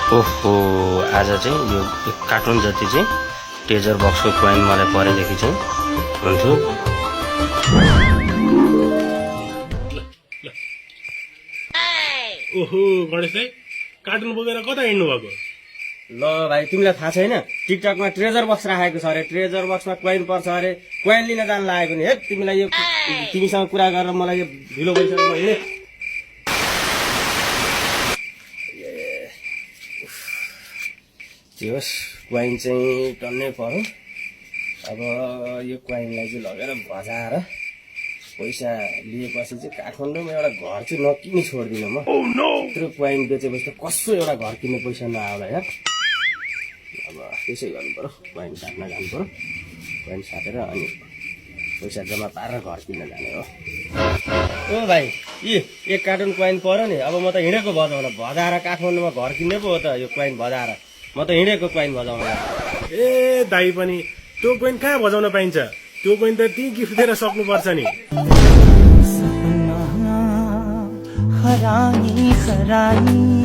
ओहो आज चाहिँ यो एक कार्टुन जति चाहिँ ट्रेजर बक्सको कोइन मलाई परेदेखि चाहिँ हुन्थ्यो। ओहो गणेश भाइ कार्टुन बोकेर कता हिँड्नु भएको? ल भाइ तिमीलाई थाहा छैन टिकटकमा ट्रेजर बक्स राखेको छ अरे, ट्रेजर बक्समा कोइन पर्छ अरे, कोइन लिन जान लागेको नि। हे तिमीलाई यो तिमीसँग कुरा गरेर मलाई यो ढिलो भइसक्यो। मैले के होस् कोइन चाहिँ टन्नै पर्यो। अब यो कोइनलाई चाहिँ लगेर बजाएर पैसा लिएपछि चाहिँ काठमाडौँमा एउटा घर चाहिँ नकिनी छोड्दिनँ म। यत्रो कोइन बेचेपछि त कसो एउटा घर किन्ने पैसा नआउला यार। अब त्यसै गर्नु पर्यो, कोइन साट्न जानु पर्यो, कोइन साटेर अनि पैसा जम्मा पारेर घर किन्न जाने हो। ओ भाइ एक कार्टुन कोइन पर्यो नि। अब म त हिँडेको बजाउन, बजाएर काठमाडौँमा घर किन्ने पो हो त यो कोइन बजाएर। म त हिँडेको कोइन बजाउन। ए दाई पनि त्यो कोइन कहाँ बजाउन पाइन्छ? त्यो कोइन त त्यहीँ गिफ्ट दिएर सक्नुपर्छ नि। सपना खरानी खरानी